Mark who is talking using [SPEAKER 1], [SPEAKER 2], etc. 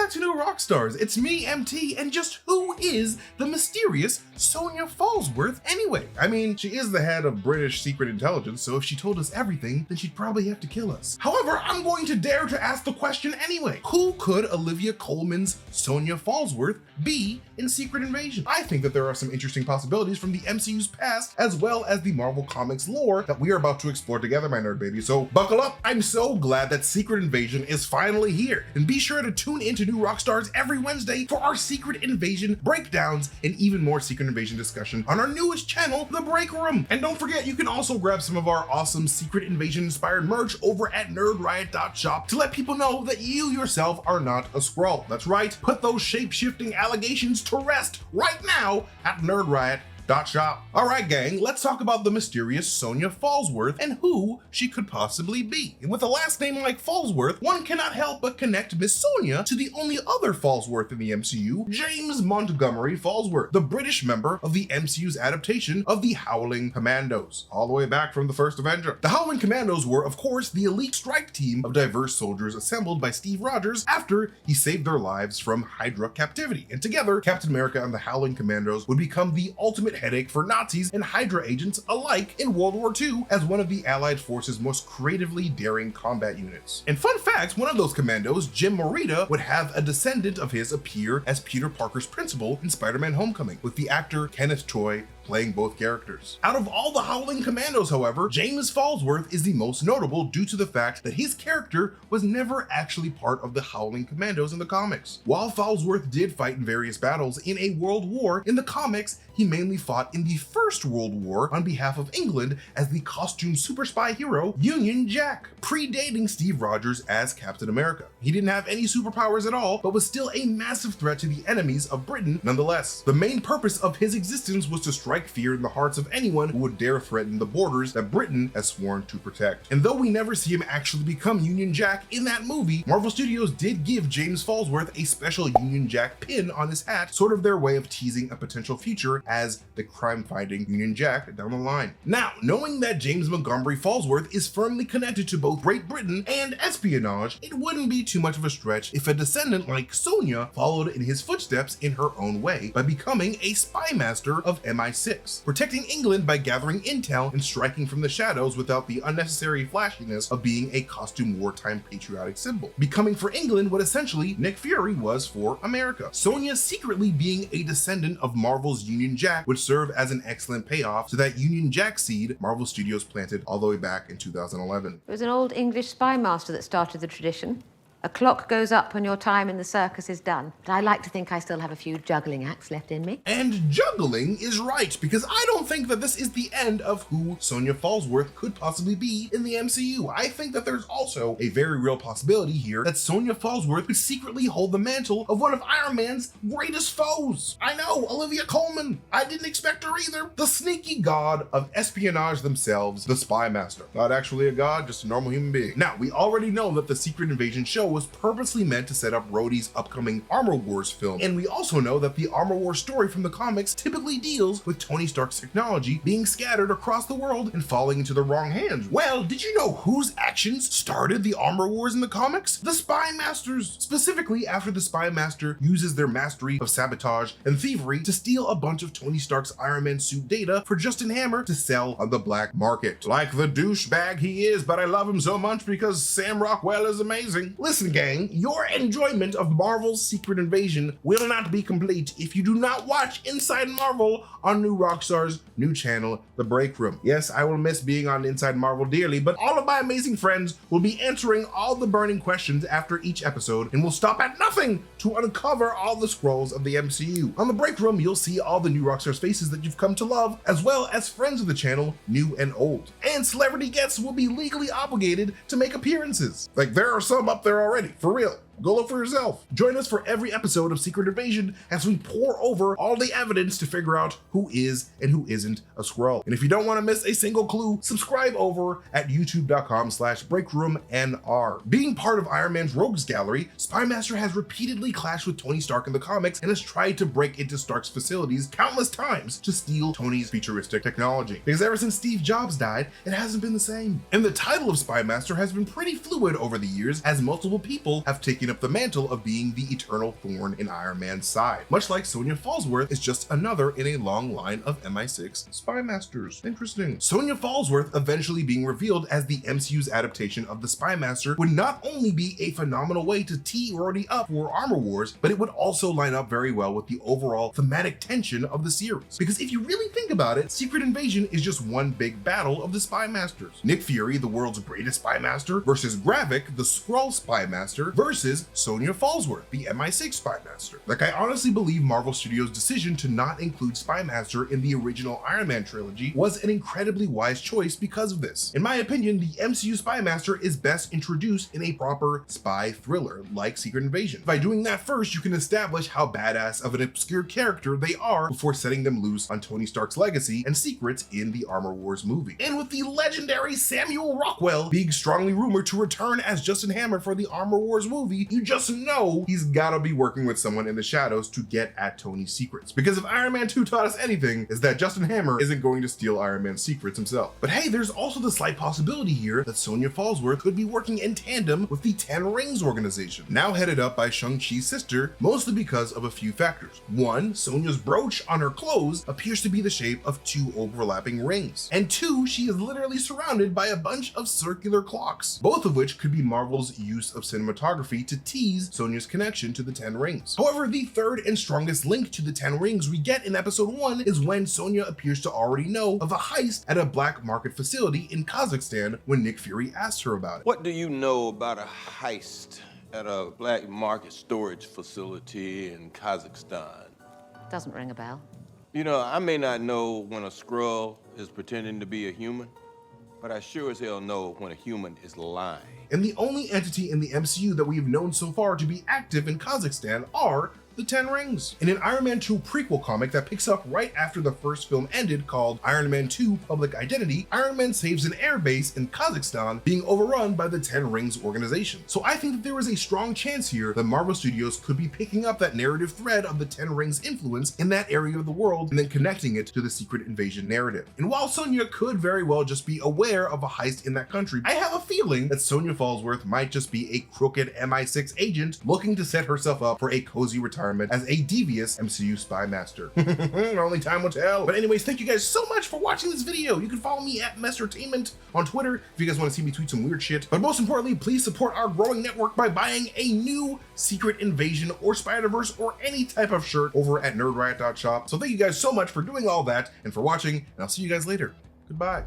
[SPEAKER 1] back to New Rockstars. It's me, MT, and just who is the mysterious Sonya Falsworth anyway? I mean, she is the head of British secret intelligence, so if she told us everything, then she'd probably have to kill us. However, I'm going to dare to ask the question anyway. Who could Olivia Colman's Sonya Falsworth be in Secret Invasion? I think that there are some interesting possibilities from the MCU's past, as well as the Marvel Comics lore that we are about to explore together, my nerd baby. So buckle up. I'm so glad that Secret Invasion is finally here, and be sure to tune into New Rockstars every Wednesday for our Secret Invasion breakdowns and even more Secret Invasion discussion on our newest channel, The Break Room. And don't forget, you can also grab some of our awesome Secret Invasion inspired merch over at nerdriot.shop to let people know that you yourself are not a Skrull. That's right, put those shape-shifting allegations to rest right now at nerdriot.shop. All right, gang, let's talk about the mysterious Sonya Falsworth and who she could possibly be. And with a last name like Falsworth, one cannot help but connect Miss Sonya to the only other Falsworth in the MCU, James Montgomery Falsworth, the British member of the MCU's adaptation of the Howling Commandos, all the way back from the first Avenger. The Howling Commandos were, of course, the elite strike team of diverse soldiers assembled by Steve Rogers after he saved their lives from Hydra captivity. And together, Captain America and the Howling Commandos would become the ultimate headache for Nazis and Hydra agents alike in World War II as one of the Allied forces' most creatively daring combat units. And fun fact, one of those commandos, Jim Morita, would have a descendant of his appear as Peter Parker's principal in Spider-Man Homecoming, with the actor Kenneth Choi playing both characters. Out of all the Howling Commandos, however, James Falsworth is the most notable due to the fact that his character was never actually part of the Howling Commandos in the comics. While Falsworth did fight in various battles in a world war, in the comics, he mainly fought in the First World War on behalf of England as the costume super spy hero Union Jack, predating Steve Rogers as Captain America. He didn't have any superpowers at all, but was still a massive threat to the enemies of Britain nonetheless. The main purpose of his existence was to strike fear in the hearts of anyone who would dare threaten the borders that Britain has sworn to protect. And though we never see him actually become Union Jack in that movie, Marvel Studios did give James Falsworth a special Union Jack pin on his hat, sort of their way of teasing a potential future as the crime-fighting Union Jack down the line. Now, knowing that James Montgomery Falsworth is firmly connected to both Great Britain and espionage, it wouldn't be too much of a stretch if a descendant like Sonya followed in his footsteps in her own way by becoming a spy master of MI6. Protecting England by gathering intel and striking from the shadows without the unnecessary flashiness of being a costume wartime patriotic symbol. Becoming for England what essentially Nick Fury was for America. Sonya secretly being a descendant of Marvel's Union Jack would serve as an excellent payoff to that Union Jack seed Marvel Studios planted all the way back in 2011.
[SPEAKER 2] It was an old English spy master that started the tradition. A clock goes up when your time in the circus is done. But I like to think I still have a few juggling acts left in me.
[SPEAKER 1] And juggling is right, because I don't think that this is the end of who Sonya Falsworth could possibly be in the MCU. I think that there's also a very real possibility here that Sonya Falsworth could secretly hold the mantle of one of Iron Man's greatest foes. I know, Olivia Colman. I didn't expect her either. The sneaky god of espionage themselves, the Spy Master. Not actually a god, just a normal human being. Now, we already know that the Secret Invasion show was purposely meant to set up Rhodey's upcoming Armor Wars film, and we also know that the Armor Wars story from the comics typically deals with Tony Stark's technology being scattered across the world and falling into the wrong hands. Well, did you know whose actions started the Armor Wars in the comics? The Spy Masters. Specifically after the Spy Master uses their mastery of sabotage and thievery to steal a bunch of Tony Stark's Iron Man suit data for Justin Hammer to sell on the black market. Like the douchebag he is, but I love him so much because Sam Rockwell is amazing. Listen, gang, your enjoyment of Marvel's Secret Invasion will not be complete if you do not watch Inside Marvel on New Rockstar's new channel, The Break Room. Yes, I will miss being on Inside Marvel dearly, but all of my amazing friends will be answering all the burning questions after each episode and will stop at nothing to uncover all the scrolls of the MCU. On The Break Room, you'll see all the New Rockstars faces that you've come to love, as well as friends of the channel, new and old. And celebrity guests will be legally obligated to make appearances. Like, there are some up there already, for real. Go look for yourself. Join us for every episode of Secret Invasion as we pour over all the evidence to figure out who is and who isn't a Skrull. And if you don't want to miss a single clue, subscribe over at youtube.com/breakroomnr. Being part of Iron Man's Rogues Gallery, Spy Master has repeatedly clashed with Tony Stark in the comics and has tried to break into Stark's facilities countless times to steal Tony's futuristic technology. Because ever since Steve Jobs died, it hasn't been the same. And the title of Spy Master has been pretty fluid over the years as multiple people have taken taken up the mantle of being the eternal thorn in Iron Man's side, much like Sonya Falsworth is just another in a long line of MI6 spy masters. Interesting. Sonya Falsworth eventually being revealed as the MCU's adaptation of the Spy Master would not only be a phenomenal way to tee already up for Armor Wars, but it would also line up very well with the overall thematic tension of the series. Because if you really think about it, Secret Invasion is just one big battle of the Spy Masters. Nick Fury, the world's greatest Spy Master, versus Gravik, the Skrull Spy Master, versus Sonya Falsworth, the MI6 Spy Master. Like, I honestly believe Marvel Studios' decision to not include Spy Master in the original Iron Man trilogy was an incredibly wise choice because of this. In my opinion, the MCU Spy Master is best introduced in a proper spy thriller like Secret Invasion. By doing that first, you can establish how badass of an obscure character they are before setting them loose on Tony Stark's legacy and secrets in the Armor Wars movie. And with the legendary Samuel Rockwell being strongly rumored to return as Justin Hammer for the Armor Wars movie, you just know he's gotta be working with someone in the shadows to get at Tony's secrets. Because if Iron Man 2 taught us anything, is that Justin Hammer isn't going to steal Iron Man's secrets himself. But hey, there's also the slight possibility here that Sonya Falsworth could be working in tandem with the Ten Rings organization, now headed up by Shang-Chi's sister, mostly because of a few factors. One, Sonya's brooch on her clothes appears to be the shape of two overlapping rings. And two, she is literally surrounded by a bunch of circular clocks, both of which could be Marvel's use of cinematography to tease Sonya's connection to the Ten Rings. However, the third and strongest link to the Ten Rings we get in episode 1 is when Sonya appears to already know of a heist at a black market facility in Kazakhstan when Nick Fury asks her about it.
[SPEAKER 3] What do you know about a heist at a black market storage facility in Kazakhstan?
[SPEAKER 2] Doesn't ring a bell.
[SPEAKER 3] You know, I may not know when a Skrull is pretending to be a human, but I sure as hell know when a human is lying.
[SPEAKER 1] And the only entity in the MCU that we've known so far to be active in Kazakhstan are the Ten Rings. In an Iron Man 2 prequel comic that picks up right after the first film ended called Iron Man 2 Public Identity, Iron Man saves an airbase in Kazakhstan being overrun by the Ten Rings organization. So I think that there is a strong chance here that Marvel Studios could be picking up that narrative thread of the Ten Rings influence in that area of the world and then connecting it to the Secret Invasion narrative. And while Sonya could very well just be aware of a heist in that country, I have a feeling that Sonya Falsworth might just be a crooked MI6 agent looking to set herself up for a cozy retirement as a devious MCU spy master. Only time will tell. But anyways, thank you guys so much for watching this video. You can follow me at MasterTainment on Twitter if you guys want to see me tweet some weird shit. But most importantly, please support our growing network by buying a new Secret Invasion or Spider-Verse or any type of shirt over at nerdriot.shop. So thank you guys so much for doing all that and for watching, and I'll see you guys later. Goodbye.